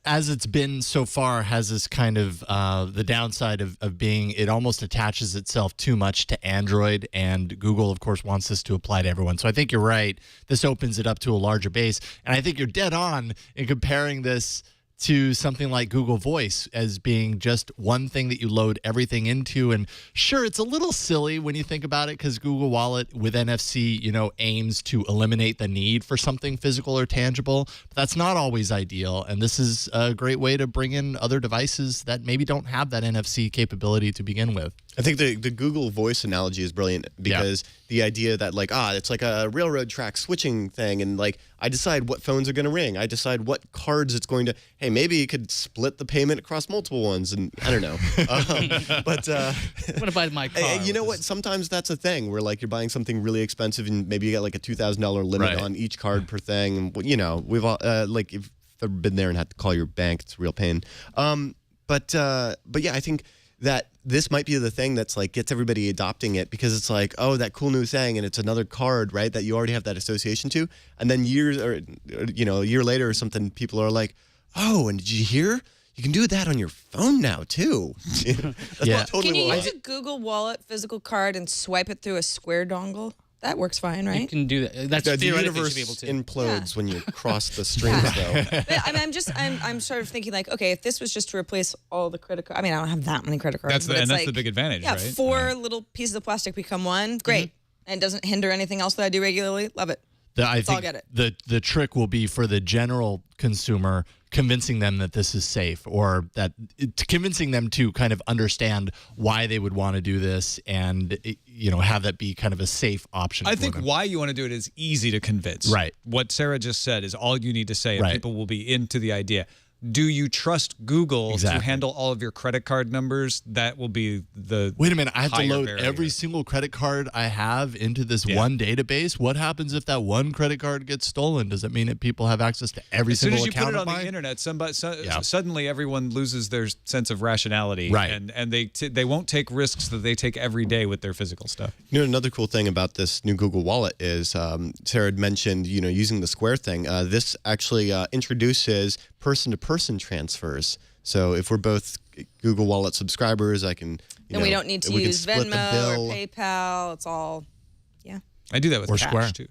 Speaker 8: as it's been so far, has this kind of the downside of being it almost attaches itself too much to Android, and Google, of course, wants this to apply to everyone. So I think you're right. This opens it up to a larger base, and I think you're dead on in comparing this to something like Google Voice as being just one thing that you load everything into. And sure, it's a little silly when you think about it because Google Wallet with NFC, aims to eliminate the need for something physical or tangible. But that's not always ideal. And this is a great way to bring in other devices that maybe don't have that NFC capability to begin with.
Speaker 7: I think the Google Voice analogy is brilliant because the idea that it's like a railroad track switching thing, and like I decide what phones are going to ring, I decide what cards it's going to. Hey, maybe you could split the payment across multiple ones, and I don't know. But
Speaker 6: what about my car?
Speaker 7: You know what? Sometimes that's a thing where like you're buying something really expensive, and maybe you got like a $2,000 limit on each card per thing. And we've all like if you've ever been there and had to call your bank, it's a real pain. But yeah, I think that this might be the thing that's like gets everybody adopting it because it's like, oh, that cool new thing, and it's another card, right, that you already have that association to. And then years or a year later or something, people are like, oh, and did you hear? You can do that on your phone now too. That's totally
Speaker 5: can you use a Google Wallet physical card and swipe it through a Square dongle? That works fine, right?
Speaker 6: You can do that. That's
Speaker 7: the
Speaker 6: theoretically
Speaker 7: universe
Speaker 6: be able to.
Speaker 7: implodes when you cross the streams, though.
Speaker 5: But, I'm sort of thinking like, okay, if this was just to replace all the credit cards. I mean, I don't have that many credit cards.
Speaker 1: That's the big advantage, right?
Speaker 5: Yeah, 4 little pieces of plastic become one. Great, and it doesn't hinder anything else that I do regularly. Love it.
Speaker 8: I think
Speaker 5: get it.
Speaker 8: The trick will be for the general consumer convincing them that this is safe, or that convincing them to kind of understand why they would want to do this, and have that be kind of a safe option.
Speaker 1: I
Speaker 8: for
Speaker 1: think
Speaker 8: them.
Speaker 1: why you want to do it is easy to convince.
Speaker 8: Right.
Speaker 1: What Sarah just said is all you need to say, and
Speaker 8: Right.
Speaker 1: people will be into the idea. Do you trust Google
Speaker 8: Exactly.
Speaker 1: to handle all of your credit card numbers? That will be the
Speaker 8: Wait a minute, I have to
Speaker 1: higher
Speaker 8: load
Speaker 1: barrier.
Speaker 8: every single credit card I have into this one database? What happens if that one credit card gets stolen? Does it mean that people have access to every
Speaker 1: As soon
Speaker 8: single
Speaker 1: as you put
Speaker 8: account
Speaker 1: it
Speaker 8: of
Speaker 1: on
Speaker 8: mine?
Speaker 1: the internet, suddenly everyone loses their sense of rationality,
Speaker 8: Right.
Speaker 1: And they won't take risks that they take every day with their physical stuff.
Speaker 7: Another cool thing about this new Google Wallet is Sarah had mentioned, using the Square thing. This actually introduces person-to-person transfers. So if we're both Google Wallet subscribers, I can.
Speaker 5: And we don't need to
Speaker 7: we can
Speaker 5: use
Speaker 7: split the
Speaker 5: Venmo
Speaker 7: bill.
Speaker 5: or PayPal. It's all,
Speaker 1: I do that with
Speaker 8: Or
Speaker 1: cash
Speaker 8: Square.
Speaker 1: too.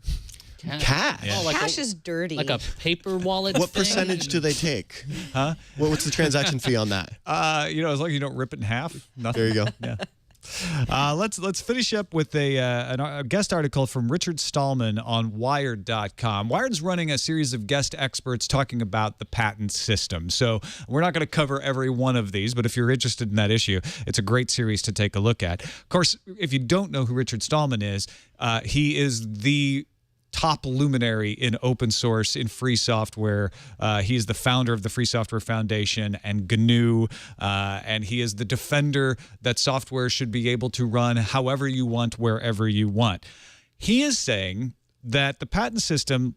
Speaker 7: Cash.
Speaker 6: Oh, like
Speaker 5: cash is dirty.
Speaker 6: like a paper wallet.
Speaker 7: What
Speaker 6: thing?
Speaker 7: percentage do they take?
Speaker 1: Huh?
Speaker 7: What's the transaction fee on that?
Speaker 1: As long as you don't rip it in half. Nothing.
Speaker 7: There you go.
Speaker 1: Yeah. Let's finish up with a guest article from Richard Stallman on Wired.com. Wired's running a series of guest experts talking about the patent system. So we're not going to cover every one of these, but if you're interested in that issue, it's a great series to take a look at. Of course, if you don't know who Richard Stallman is, he is the top luminary in open source, in free software. He is the founder of the Free Software Foundation and GNU, and he is the defender that software should be able to run however you want, wherever you want. He is saying that the patent system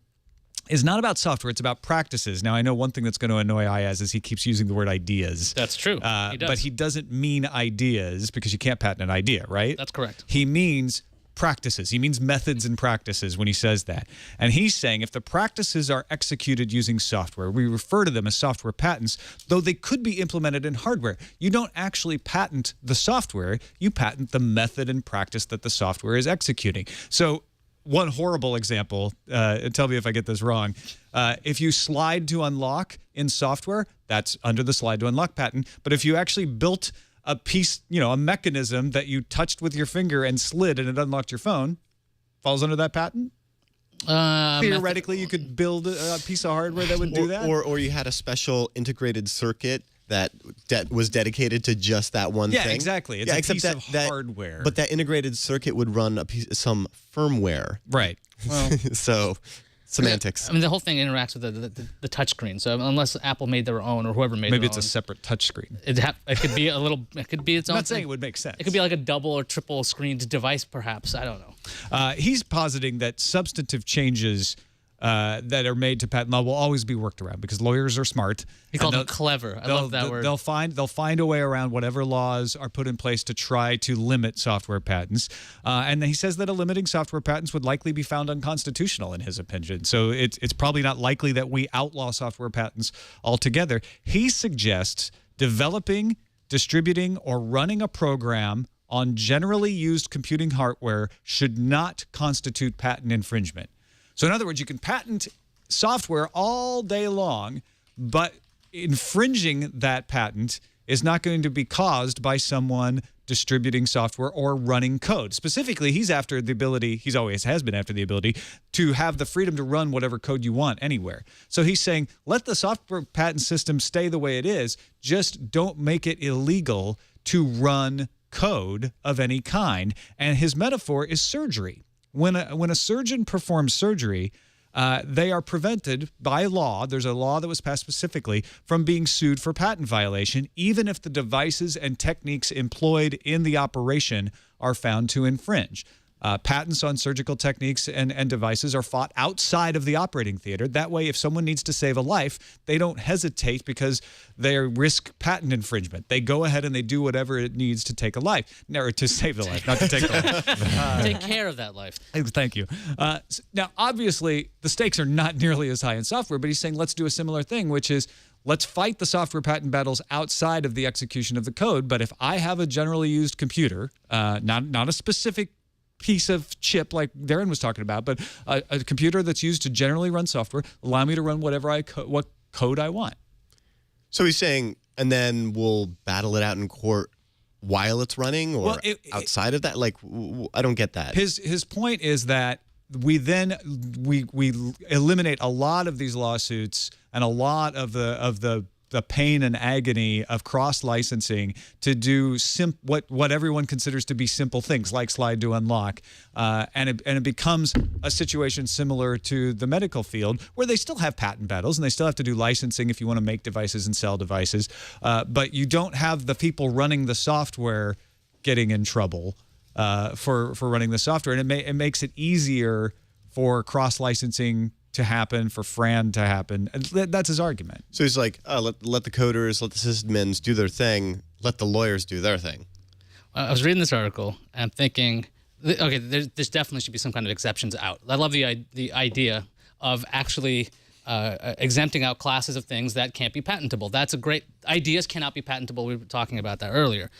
Speaker 1: is not about software, it's about practices. Now, I know one thing that's going to annoy Iyaz is he keeps using the word ideas.
Speaker 6: That's true. He does.
Speaker 1: But he doesn't mean ideas, because you can't patent an idea, right?
Speaker 6: That's correct.
Speaker 1: He means practices. He means methods and practices when he says that. And he's saying if the practices are executed using software, we refer to them as software patents, though they could be implemented in hardware. You don't actually patent the software, you patent the method and practice that the software is executing. So one horrible example, tell me if I get this wrong, if you slide to unlock in software, that's under the slide to unlock patent. But if you actually built a piece, a mechanism that you touched with your finger and slid and it unlocked your phone, falls under that patent? Theoretically, you could build a piece of hardware that would do that?
Speaker 7: Or you had a special integrated circuit that was dedicated to just that one thing.
Speaker 1: Yeah, exactly. It's a piece of hardware.
Speaker 7: But that integrated circuit would run some firmware.
Speaker 1: Right. Well,
Speaker 7: so semantics.
Speaker 6: I mean, the whole thing interacts with the touch screen. So unless Apple made their own or whoever made
Speaker 1: maybe
Speaker 6: their
Speaker 1: it's
Speaker 6: own,
Speaker 1: a separate touch screen.
Speaker 6: it could be a little. It could be its
Speaker 1: I'm
Speaker 6: own.
Speaker 1: not saying
Speaker 6: thing.
Speaker 1: it would make sense.
Speaker 6: It could be like a double or triple screened device, perhaps. I don't know.
Speaker 1: He's positing that substantive changes that are made to patent law will always be worked around because lawyers are smart.
Speaker 6: He called them clever. I love that word.
Speaker 1: They'll find a way around whatever laws are put in place to try to limit software patents. And he says that a limiting software patents would likely be found unconstitutional in his opinion. So it's probably not likely that we outlaw software patents altogether. He suggests developing, distributing, or running a program on generally used computing hardware should not constitute patent infringement. So in other words, you can patent software all day long, but infringing that patent is not going to be caused by someone distributing software or running code. Specifically, he's after the ability, he always has been after the ability, to have the freedom to run whatever code you want anywhere. So he's saying, let the software patent system stay the way it is, just don't make it illegal to run code of any kind. And his metaphor is surgery. When a surgeon performs surgery, they are prevented by law, there's a law that was passed specifically, from being sued for patent violation, even if the devices and techniques employed in the operation are found to infringe. Patents on surgical techniques and devices are fought outside of the operating theater. That way, if someone needs to save a life, they don't hesitate because they risk patent infringement. They go ahead and they do whatever it needs to take a life, or to save the life, not to take the life.
Speaker 6: Take care of that life.
Speaker 1: Thank you. Now, obviously, the stakes are not nearly as high in software, but he's saying let's do a similar thing, which is let's fight the software patent battles outside of the execution of the code. But if I have a generally used computer, not a specific piece of chip like Darren was talking about, but a computer that's used to generally run software, allow me to run whatever what code I want.
Speaker 7: So he's saying, and then we'll battle it out in court while it's running, or outside of that? Like, I don't get that.
Speaker 1: His point is that we eliminate a lot of these lawsuits and a lot of the pain and agony of cross-licensing to do what everyone considers to be simple things like slide to unlock, and it becomes a situation similar to the medical field where they still have patent battles and they still have to do licensing if you want to make devices and sell devices, but you don't have the people running the software getting in trouble for running the software, and it makes it easier for cross-licensing to happen, for Fran to happen. And that's his argument.
Speaker 7: So he's like, let the coders, let the sysadmins do their thing, let the lawyers do their thing.
Speaker 6: I was reading this article, and I'm thinking, okay, there's definitely should be some kind of exceptions out. I love the idea of actually exempting out classes of things that can't be patentable. That's a great... Ideas cannot be patentable. We were talking about that earlier.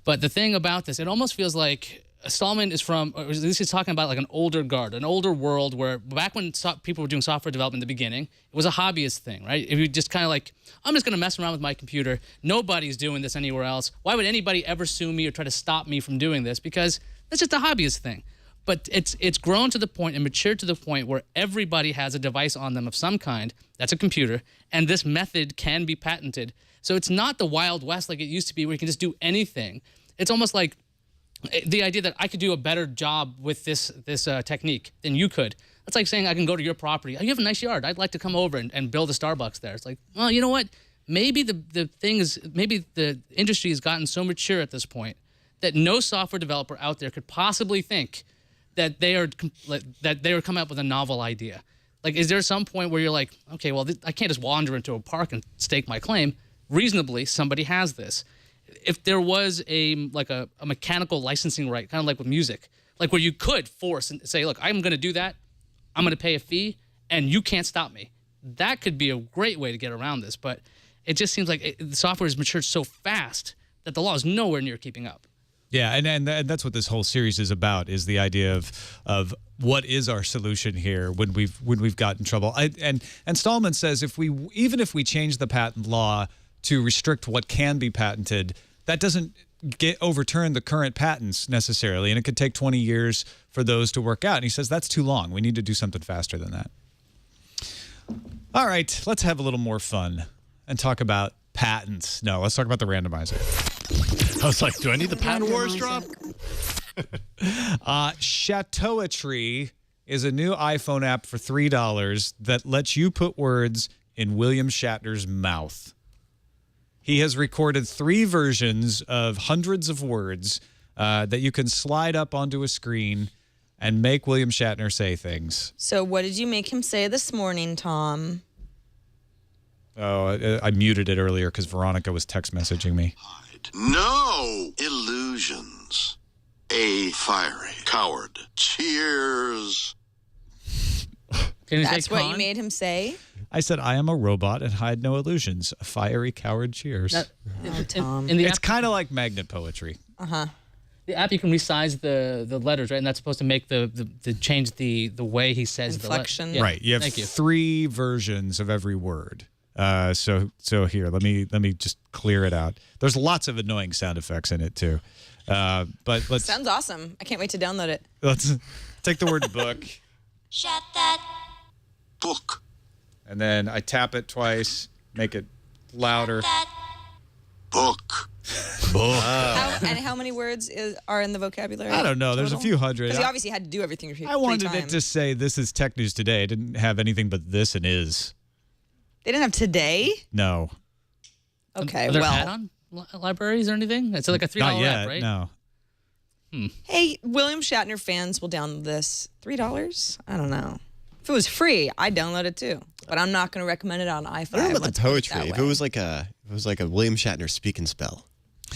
Speaker 6: But the thing about this, it almost feels like Stallman is from, or at least he's talking about like an older guard, an older world where back when people were doing software development in the beginning, it was a hobbyist thing, right? If you just kind of like, I'm just going to mess around with my computer. Nobody's doing this anywhere else. Why would anybody ever sue me or try to stop me from doing this? Because that's just a hobbyist thing. But it's grown to the point and matured to the point where everybody has a device on them of some kind that's a computer, and this method can be patented. So it's not the Wild West like it used to be where you can just do anything. It's almost like the idea that I could do a better job with this technique than you could. That's like saying I can go to your property. Oh, you have a nice yard. I'd like to come over and build a Starbucks there. It's like, well, you know what? Maybe maybe the industry has gotten so mature at this point that no software developer out there could possibly think that they are coming up with a novel idea. Like, is there some point where you're like, okay, well, I can't just wander into a park and stake my claim. Reasonably, somebody has this. If there was a mechanical licensing right, kind of like with music, like where you could force and say, look, I'm going to do that, I'm going to pay a fee, and you can't stop me. That could be a great way to get around this, but it just seems like the software has matured so fast that the law is nowhere near keeping up.
Speaker 1: Yeah, and that's what this whole series is about, is the idea of what is our solution here when we've got in trouble. And Stallman says even if we change the patent law to restrict what can be patented, that doesn't overturn the current patents necessarily, and it could take 20 years for those to work out. And he says that's too long. We need to do something faster than that. All right, let's have a little more fun and talk about patents. No, let's talk about the randomizer.
Speaker 8: I was like, do I need the patent wars drop?
Speaker 1: Chateauetry is a new iPhone app for $3 that lets you put words in William Shatner's mouth. He has recorded 3 versions of hundreds of words that you can slide up onto a screen and make William Shatner say things.
Speaker 5: So what did you make him say this morning, Tom?
Speaker 1: Oh, I muted it earlier because Veronica was text messaging me.
Speaker 2: No illusions. A fiery coward. Cheers.
Speaker 5: That's what you made him say?
Speaker 1: I said, I am a robot and hide no illusions. A fiery coward cheers.
Speaker 5: Tom.
Speaker 1: It's kind of like magnet poetry.
Speaker 5: Uh-huh.
Speaker 6: The app, you can resize the letters, right? And that's supposed to make the change the way he says
Speaker 5: inflection.
Speaker 6: Yeah.
Speaker 1: Right. You have 3 versions of every word. So here, let me just clear it out. There's lots of annoying sound effects in it too. But let's.
Speaker 5: Sounds awesome. I can't wait to download it.
Speaker 1: Let's take the word book.
Speaker 2: Shut that book.
Speaker 1: And then I tap it twice, make it louder.
Speaker 2: Book.
Speaker 5: How many words are in the vocabulary?
Speaker 1: I don't know. There's a few hundred.
Speaker 5: Because he obviously had to do everything 3 times.
Speaker 1: I wanted it to say, this is Tech News Today. It didn't have anything but this and is.
Speaker 5: They didn't have today?
Speaker 1: No.
Speaker 5: Okay,
Speaker 6: Are there
Speaker 5: well.
Speaker 6: add-on libraries or anything? It's like a $3
Speaker 1: Not yet,
Speaker 6: app, right?
Speaker 1: No.
Speaker 5: Hey, William Shatner fans will download this. $3? I don't know. If it was free, I'd download it too. But I'm not going to recommend it on iPhone.
Speaker 7: I don't know about the poetry. If it was like a William Shatner speak and spell.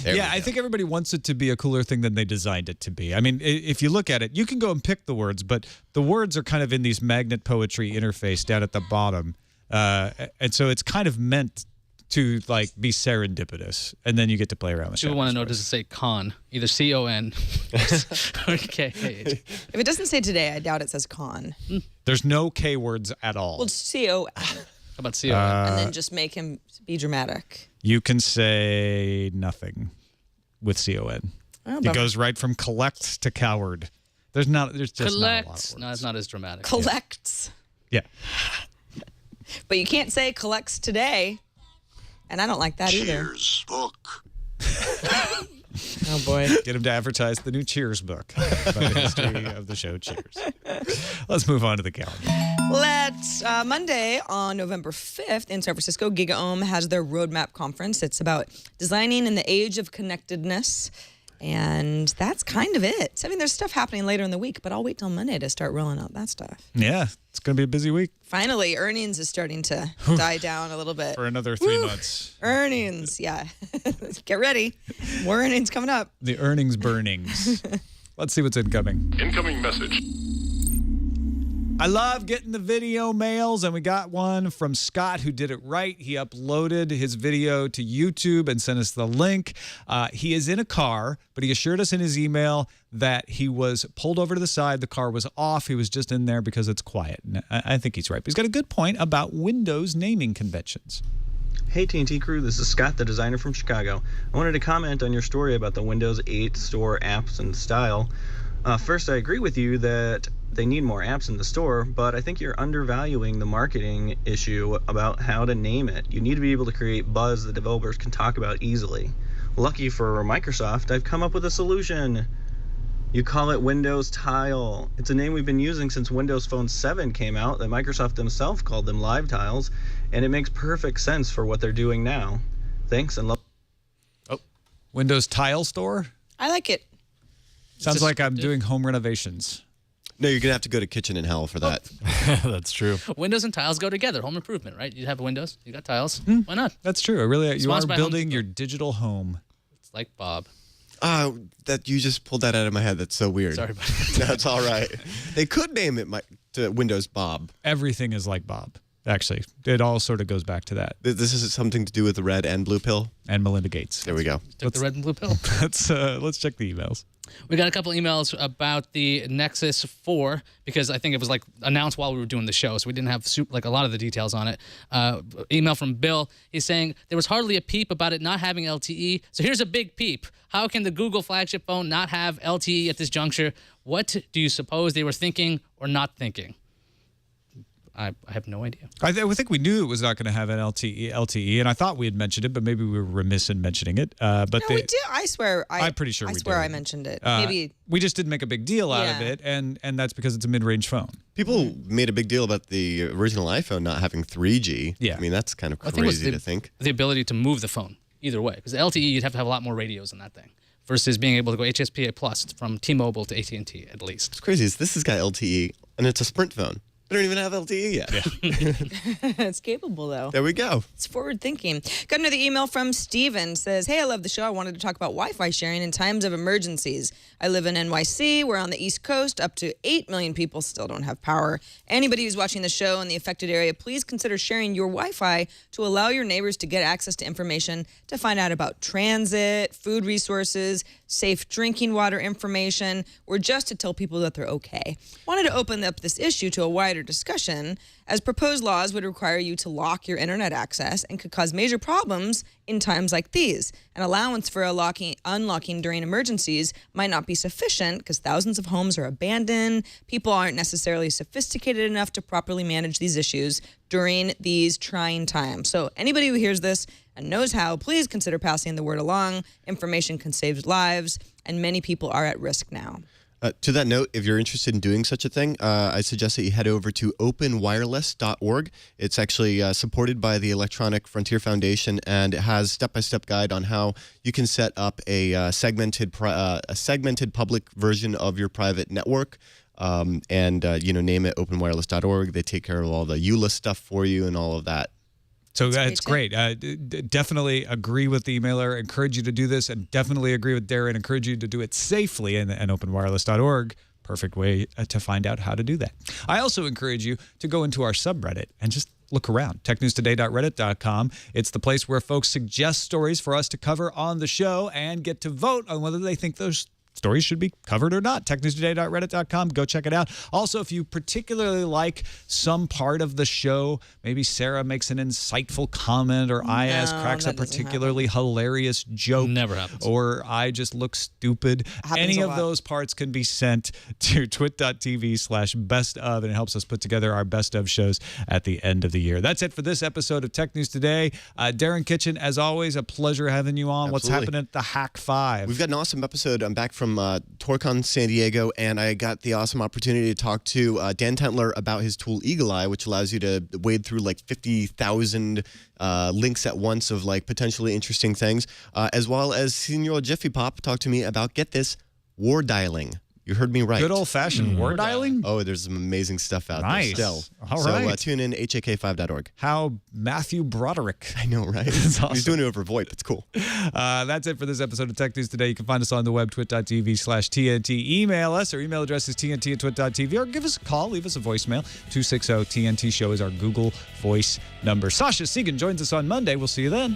Speaker 1: Yeah, I think everybody wants it to be a cooler thing than they designed it to be. I mean, if you look at it, you can go and pick the words, but the words are kind of in these magnet poetry interface down at the bottom. And so it's kind of meant to like be serendipitous, and then you get to play around with it.
Speaker 6: People want to know, does it say con? Either C-O-N or K-H.
Speaker 5: If it doesn't say today, I doubt it says con.
Speaker 1: There's no K words at all.
Speaker 5: Well, it's C-O-N.
Speaker 6: How about C-O-N?
Speaker 5: And then just make him be dramatic.
Speaker 1: You can say nothing with C-O-N.
Speaker 5: Oh,
Speaker 1: it goes right from collect to coward. There's just not a lot of
Speaker 6: Collect.
Speaker 1: words.
Speaker 6: No, it's not as dramatic.
Speaker 5: Collects.
Speaker 1: Yeah.
Speaker 5: But you can't say collects today. And I don't like that either.
Speaker 2: Cheers, book.
Speaker 5: Oh, boy.
Speaker 1: Get him to advertise the new Cheers book about the history of the show Cheers. Let's move on to the calendar.
Speaker 5: Monday on November 5th in San Francisco, GigaOM has their roadmap conference. It's about designing in the age of connectedness. And that's kind of it. I mean, there's stuff happening later in the week, but I'll wait till Monday to start rolling out that stuff.
Speaker 1: Yeah, it's going to be a busy week.
Speaker 5: Finally, earnings is starting to die down a little bit.
Speaker 1: For another 3 months.
Speaker 5: Earnings, yeah. Get ready. More earnings coming up.
Speaker 1: The earnings burnings. Let's see what's incoming.
Speaker 9: Incoming message.
Speaker 1: I love getting the video mails, and we got one from Scott who did it right. He uploaded his video to YouTube and sent us the link. He is in a car, but he assured us in his email that he was pulled over to the side. The car was off. He was just in there because it's quiet. And I think he's right. But he's got a good point about Windows naming conventions.
Speaker 10: Hey TNT crew, this is Scott, the designer from Chicago. I wanted to comment on your story about the Windows 8 store apps and style. First, I agree with you that they need more apps in the store, but I think you're undervaluing the marketing issue about how to name it. You need to be able to create buzz that developers can talk about easily. Lucky for Microsoft, I've come up with a solution. You call it Windows Tile. It's a name we've been using since Windows Phone 7 came out that Microsoft themselves called them Live Tiles, and it makes perfect sense for what they're doing now. Thanks and love.
Speaker 1: Oh, Windows Tile Store?
Speaker 5: I like it.
Speaker 1: Sounds like I'm doing home renovations.
Speaker 7: No, you're going to have to go to Kitchen and Howell for that.
Speaker 8: That's true.
Speaker 6: Windows and tiles go together. Home improvement, right? You have Windows, you got tiles. Why not?
Speaker 1: That's true. You are
Speaker 6: Sponsored by Home
Speaker 1: building
Speaker 6: Depot.
Speaker 1: your digital home.
Speaker 6: It's like Bob.
Speaker 7: That you just pulled that out of my head. That's so weird.
Speaker 6: Sorry about it.
Speaker 7: No, it's all right. They could name it to Windows Bob.
Speaker 1: Everything is like Bob, actually. It all sort of goes back to that.
Speaker 7: This is something to do with the red and blue pill.
Speaker 1: And Melinda Gates.
Speaker 7: There we go.
Speaker 6: Took the red and blue pill.
Speaker 1: Let's check the emails.
Speaker 6: We got a couple emails about the Nexus 4 because I think it was like announced while we were doing the show, so we didn't have a lot of the details on it. Email from Bill. He's saying there was hardly a peep about it not having LTE. So here's a big peep. How can the Google flagship phone not have LTE at this juncture? What do you suppose they were thinking or not thinking? I have no idea.
Speaker 1: I think we knew it was not going to have an LTE, and I thought we had mentioned it, but maybe we were remiss in mentioning it. But
Speaker 5: No, we did. I swear.
Speaker 1: I'm pretty sure
Speaker 5: I
Speaker 1: we
Speaker 5: swear
Speaker 1: did.
Speaker 5: I mentioned it. Maybe.
Speaker 1: We just didn't make a big deal out of
Speaker 5: Yeah.
Speaker 1: it, and that's because it's a mid-range phone.
Speaker 7: People made a big deal about the original iPhone not having 3G.
Speaker 1: Yeah.
Speaker 7: I mean, that's kind of
Speaker 6: I think it was
Speaker 7: crazy to think.
Speaker 6: the ability to move the phone either way. Because the LTE, you'd have to have a lot more radios in that thing versus being able to go HSPA plus from T-Mobile to AT&T at least.
Speaker 7: What's crazy is this has got LTE, and it's a Sprint phone. They don't even have LTE yet. Yeah.
Speaker 5: It's capable, though.
Speaker 7: There we go.
Speaker 5: It's forward thinking. Got another email from Steven. Says, hey, I love the show. I wanted to talk about Wi-Fi sharing in times of emergencies. I live in NYC. We're on the East Coast. Up to 8 million people still don't have power. Anybody who's watching the show in the affected area, please consider sharing your Wi-Fi to allow your neighbors to get access to information to find out about transit, food resources, safe drinking water information, or just to tell people that they're okay. Wanted to open up this issue to a wider discussion, as proposed laws would require you to lock your internet access and could cause major problems in times like these. An allowance for unlocking during emergencies might not be sufficient because thousands of homes are abandoned. People aren't necessarily sophisticated enough to properly manage these issues during these trying times. So anybody who hears this and knows how, please consider passing the word along. Information can save lives, and many people are at risk now.
Speaker 7: To that note, if you're interested in doing such a thing, I suggest that you head over to openwireless.org. It's actually supported by the Electronic Frontier Foundation, and it has step-by-step guide on how you can set up a segmented public version of your private network. Name it openwireless.org. They take care of all the EULA stuff for you and all of that.
Speaker 1: So that's great. Definitely agree with the emailer. Encourage you to do this, and definitely agree with Darren. Encourage you to do it safely. And openwireless.org, perfect way to find out how to do that. I also encourage you to go into our subreddit and just look around. technewstoday.reddit.com. It's the place where folks suggest stories for us to cover on the show and get to vote on whether they think those stories should be covered or not. TechNewsToday.reddit.com. Go check it out. Also, if you particularly like some part of the show, maybe Sarah makes an insightful comment, or Iyaz cracks a particularly hilarious joke.
Speaker 6: Never happens.
Speaker 1: Or I just look stupid. Any of those parts can be sent to twit.tv/bestof, and it helps us put together our best of shows at the end of the year. That's it for this episode of Tech News Today. Darren Kitchen, as always, a pleasure having you on.
Speaker 7: Absolutely.
Speaker 1: What's happening at the Hack 5?
Speaker 7: We've got an awesome episode. I'm back from TorCon San Diego, and I got the awesome opportunity to talk to Dan Tentler about his tool Eagle Eye, which allows you to wade through like 50,000 links at once of like potentially interesting things, as well as Senor Jiffy Pop talked to me about, get this, war dialing. You heard me right.
Speaker 1: Good old-fashioned war dialing?
Speaker 7: Oh, there's some amazing stuff out there still.
Speaker 1: All right.
Speaker 7: So tune in, hak5.org.
Speaker 1: How Matthew Broderick.
Speaker 7: I know, right?
Speaker 1: Awesome.
Speaker 7: He's doing it over VoIP. It's cool.
Speaker 1: That's it for this episode of Tech News Today. You can find us on the web, twit.tv/TNT. Email us. Our email address is tnt@twit.tv, or give us a call. Leave us a voicemail. 260-TNT Show is our Google Voice number. Sasha Segan joins us on Monday. We'll see you then.